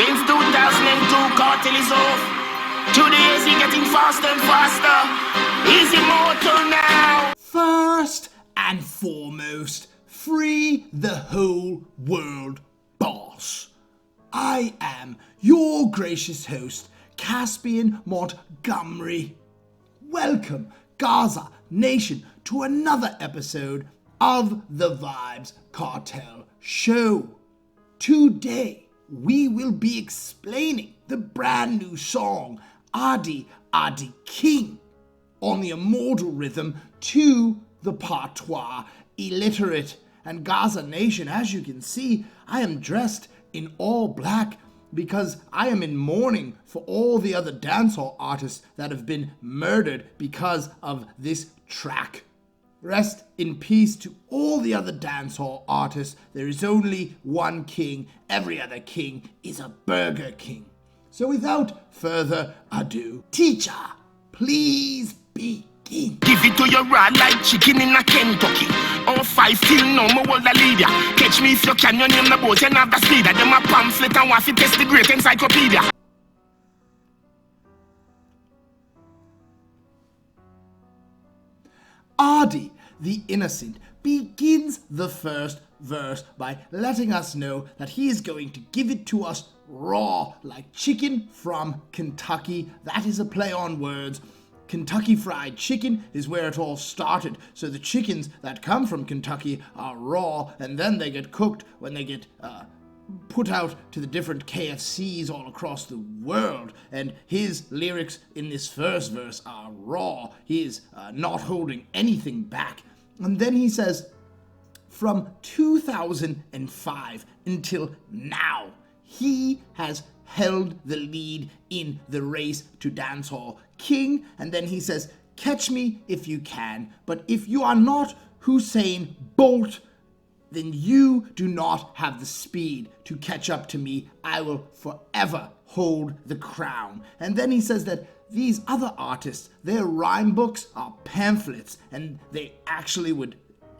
Since 2002, Kartel is off. 2 days he getting faster and faster. He's immortal now. First and foremost, free the whole world, boss. I am your gracious host, Caspian Montgomery. Welcome, Gaza Nation, to another episode of the Vybz Kartel Show. Today, we will be explaining the brand new song, AdiAdKing, on the Immortal rhythm to the patois illiterate. And Gaza Nation, as you can see, I am dressed in all black because I am in mourning for all the other dancehall artists that have been murdered because of this track. Rest in peace to all the other dancehall artists. There is only one king. Every other king is a Burger King. So without further ado, teacher, please begin. Give it to your raw like chicken in a Kentucky. On 5 till no more world a leader. Catch me if you can, your name the boat, you have the speeder. Them a pamphlet and want to test the great encyclopedia. Adi, the innocent, begins the first verse by letting us know that he is going to give it to us raw, like chicken from Kentucky. That is a play on words. Kentucky Fried Chicken is where it all started. So the chickens that come from Kentucky are raw, and then they get cooked when they get put out to the different KFCs all across the world. And his lyrics in this first verse are raw. He is not holding anything back. And then he says, from 2005 until now, he has held the lead in the race to dancehall king. And then he says, catch me if you can, but if you are not Usain Bolt, then you do not have the speed to catch up to me. I will forever hold the crown. And then he says that these other artists, their rhyme books are pamphlets, and they actually would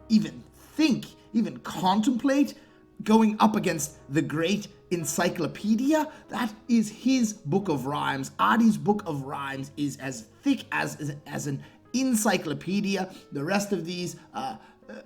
even contemplate going up against the great encyclopedia. That is his book of rhymes. Adi's book of rhymes is as thick as an encyclopedia. The rest of these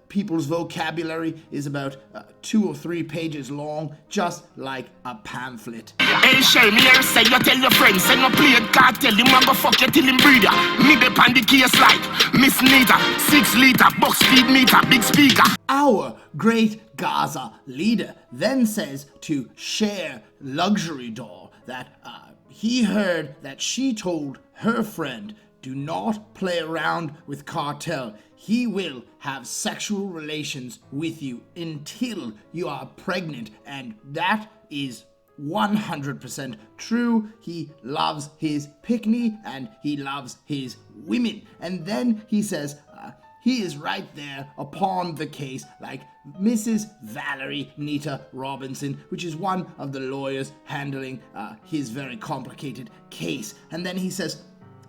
people's vocabulary is about 2 or 3 pages long, just like a pamphlet. Hey, share me here, say you tell your friends, say no play it, cartel, him want go fuck you till him breeder. Me dey pan the case like Miss Nita, 6 liter, box speed meter, big speaker. Our great Gaza leader then says to Cher Luxury Doll that he heard that she told her friend, do not play around with Kartel. He will have sexual relations with you until you are pregnant. And that is 100% true. He loves his pickney and he loves his women. And then he says he is right there upon the case like Mrs. Valerie Nita Robinson, which is one of the lawyers handling his very complicated case. And then he says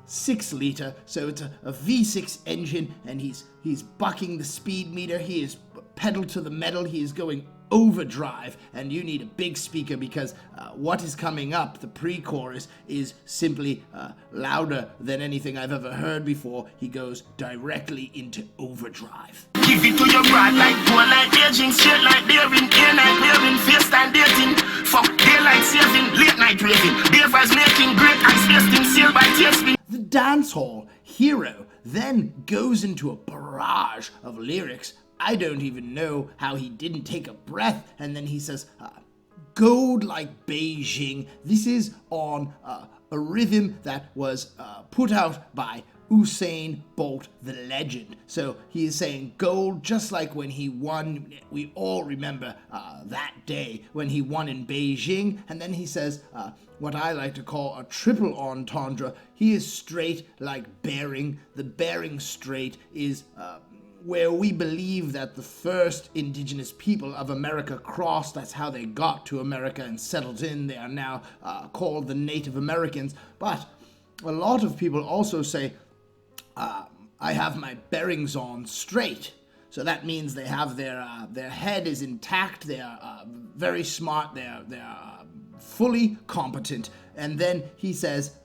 6 liter, so it's a V6 engine, and he's bucking the speed meter. He is pedal to the metal. He is going overdrive, and you need a big speaker because what is coming up, the pre-chorus, is simply louder than anything I've ever heard before. He goes directly into overdrive. Give it to your broad like poor like aging, straight like daring, air night wearing, face time dating, fuck daylight saving, late night raving, Davers making great and space team sail by TSP. The dancehall hero then goes into a barrage of lyrics. I don't even know how he didn't take a breath. And then he says, gold like Beijing. This is on a rhythm that was put out by Usain Bolt, the legend. So he is saying gold, just like when he won. We all remember that day when he won in Beijing. And then he says what I like to call a triple entendre. He is straight like Bering. The Bering Strait is where we believe that the first indigenous people of America crossed. That's how they got to America and settled in. They are now called the Native Americans. But a lot of people also say, I have my bearings on straight. So that means they have their head is intact. They are very smart. They are fully competent. And then he says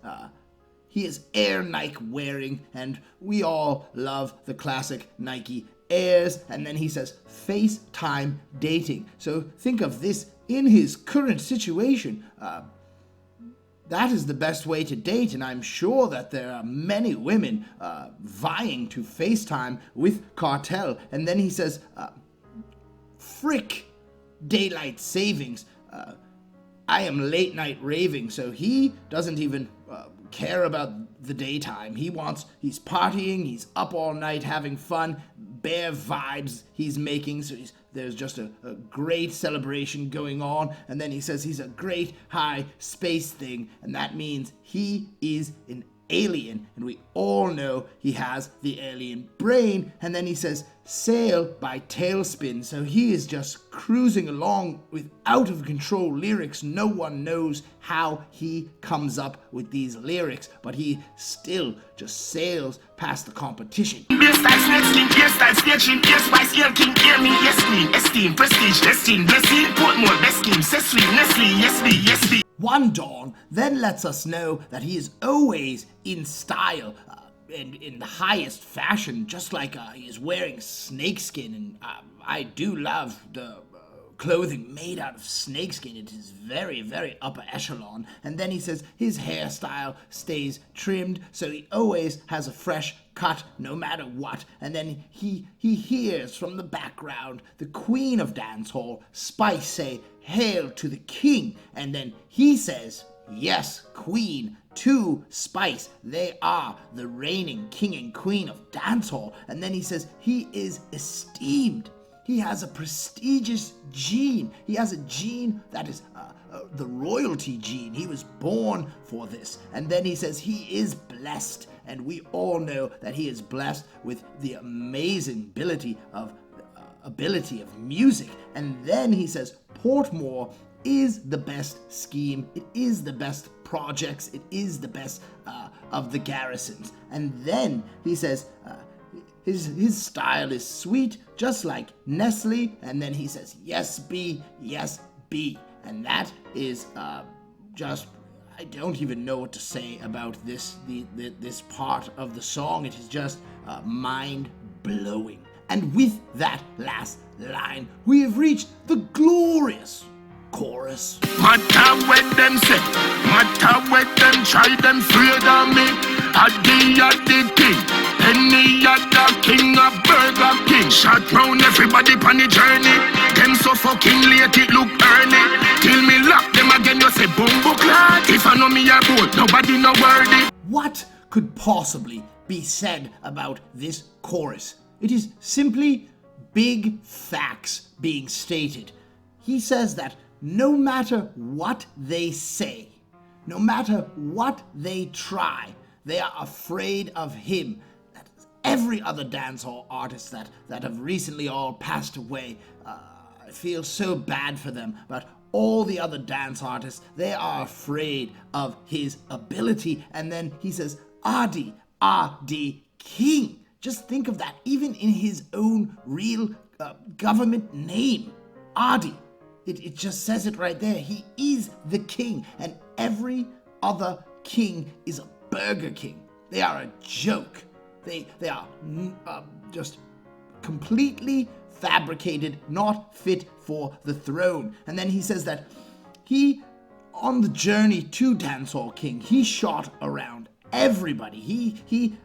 he is Air Nike wearing, and we all love the classic Nike Airs. And then he says FaceTime dating. So think of this in his current situation. That is the best way to date, and I'm sure that there are many women vying to FaceTime with Kartel. And then he says, frick daylight savings. I am late night raving. So he doesn't even care about the daytime. He's partying, he's up all night having fun, bare vibes he's making. So there's just a great celebration going on. And then he says he's a great high space thing, and that means he is an alien, and we all know he has the alien brain. And then he says sail by tailspin. So he is just cruising along with out of control lyrics. No one knows how he comes up with these lyrics, but he still just sails past the competition. Yes, that's next thing, yes, that's sketching, yes, Vybz Kartel, hear me, yes, queen, esteem, prestige, destined, blessing, Portmore, best scheme, Cecily, Nestle, yes, be, yes, be. One Dawn then lets us know that he is always in style and in the highest fashion, just like he is wearing snakeskin. And I do love the clothing made out of snakeskin. It is very, very upper echelon. And then he says his hairstyle stays trimmed, so he always has a fresh cut no matter what. And then he hears from the background the queen of dancehall, Spice, say, "Hail to the king." And then he says, "Yes, queen, to Spice. They are the reigning king and queen of dancehall." And then he says he is esteemed. He has a prestigious gene. He has a gene that is the royalty gene. He was born for this. And then he says he is blessed. And we all know that he is blessed with the amazing ability of music. And then he says Portmore is the best scheme. It is the best projects. It is the best of the garrisons. And then he says his style is sweet, just like Nestle. And then he says, yes, be, yes, be. And that is just, I don't even know what to say about this part of the song. It is just mind-blowing. And with that last line, we have reached the glorious chorus. Matter what them say, matter what them try, them afraid of me. AdiAdKing, any other king of Burger King. Shot round everybody on the journey. Them so fucking late it look early. Till me lock them again, you say bumbo clad. If I know me a boat, nobody no worthy. What could possibly be said about this chorus? It is simply big facts being stated. He says that no matter what they say, no matter what they try, they are afraid of him. That is every other dancehall artist that have recently all passed away. I feel so bad for them, but all the other dance artists, they are afraid of his ability. And then he says, AdiAdKing. Just think of that, even in his own real government name, Adi. It just says it right there. He is the king, and every other king is a Burger King. They are a joke. They are just completely fabricated, not fit for the throne. And then he says that he, on the journey to Dancehall King, he shot around everybody. He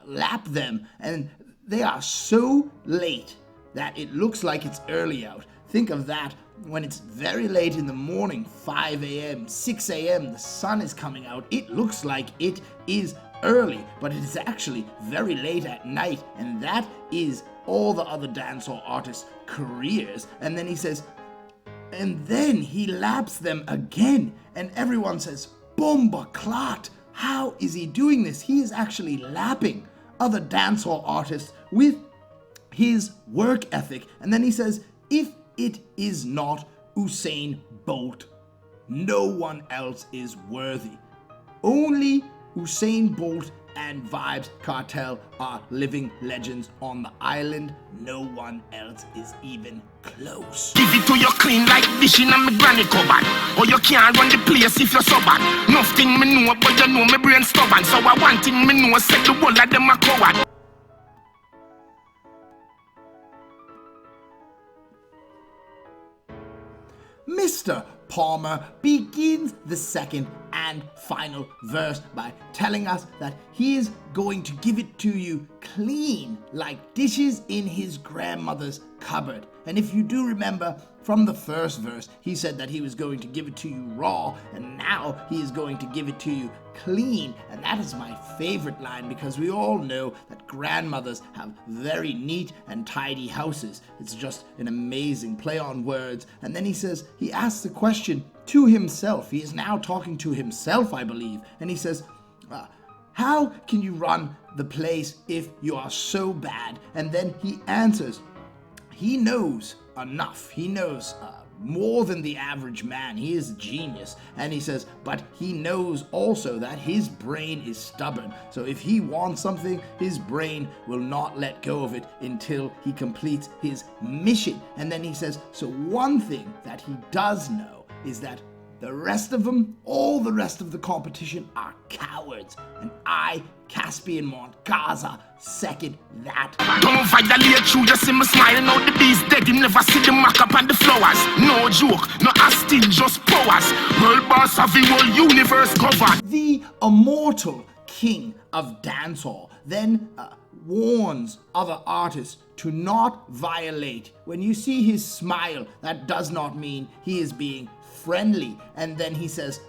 lapped them, and they are so late that it looks like it's early out. Think of that when it's very late in the morning, 5 a.m., 6 a.m., the sun is coming out. It looks like it is early, but it is actually very late at night, and that is all the other dancehall artists' careers. And then he says, and then he laps them again, and everyone says, Bomba Clot. How is he doing this? He is actually lapping other dancehall artists with his work ethic. And then he says, if it is not Usain Bolt, no one else is worthy. Only Usain Bolt and Vybz Kartel are living legends on the island. No one else is even close. Give it to you clean like dishing on my granny cupboard. Or you can't run the place if you're so bad. Nothing me know, but you know my brain stubborn. So I want thing me know, set the whole of them a coward. Mr. Palmer begins the second and final verse by telling us that he is going to give it to you clean like dishes in his grandmother's cupboard. And if you do remember from the first verse, he said that he was going to give it to you raw, and now he is going to give it to you clean. And that is my favorite line, because we all know that grandmothers have very neat and tidy houses. It's just an amazing play on words. And then he asks the question to himself. He is now talking to himself, I believe. And he says, how can you run the place if you are so bad? And then he answers, he knows enough. He knows more than the average man. He is a genius. And he says, but he knows also that his brain is stubborn. So if he wants something, his brain will not let go of it until he completes his mission. And then he says, so one thing that he does know is that the rest of them, all the rest of the competition, are cowards. And I, Caspian Mont, Gaza, second that. Don't violate you, just see me smiling out the bees dead. You never see the mark up on the flowers. No joke, no asking, just powers. World boss of the whole universe covered. The Immortal king of dancehall then warns other artists to not violate. When you see his smile, that does not mean he is being friendly. And then he says,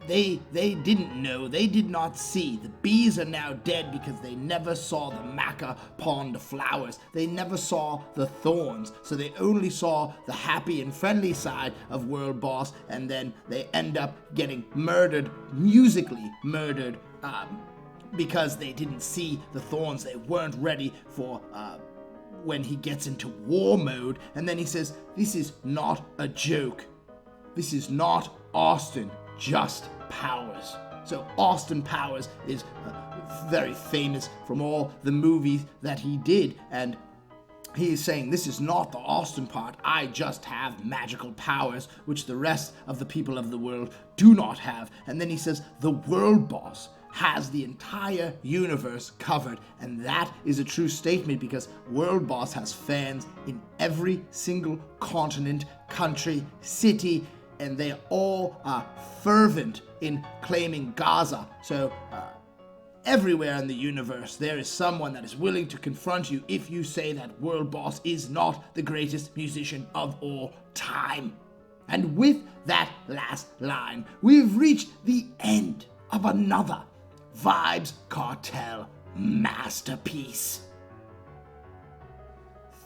they didn't know, they did not see. The bees are now dead because they never saw the maca pond flowers. They never saw the thorns. So they only saw the happy and friendly side of World Boss, and then they end up getting murdered, musically murdered, because they didn't see the thorns. They weren't ready for when he gets into war mode. And then he says, this is not a joke. This is not Austin, just Powers. So Austin Powers is very famous from all the movies that he did, and he is saying, this is not the Austin part. I just have magical powers, which the rest of the people of the world do not have. And then he says, the world boss has the entire universe covered. And that is a true statement, because World Boss has fans in every single continent, country, city, and they all are fervent in claiming Gaza. So everywhere in the universe, there is someone that is willing to confront you if you say that World Boss is not the greatest musician of all time. And with that last line, we've reached the end of another Vybz Kartel masterpiece.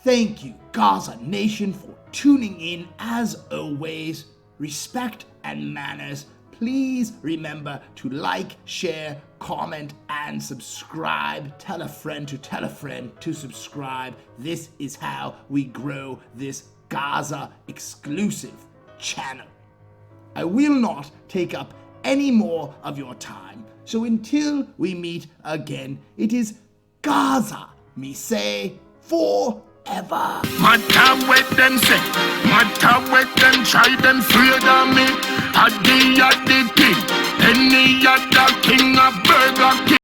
Thank you, Gaza Nation, for tuning in. As always, respect and manners. Please remember to like, share, comment, and subscribe. Tell a friend to subscribe. This is how we grow this Gaza exclusive channel. I will not take up any more of your time. So until we meet again, it is Gaza, me say, forever. Matter what them say, matter what them try, them afraid of me. AdiAdKing, any other king of Burger King.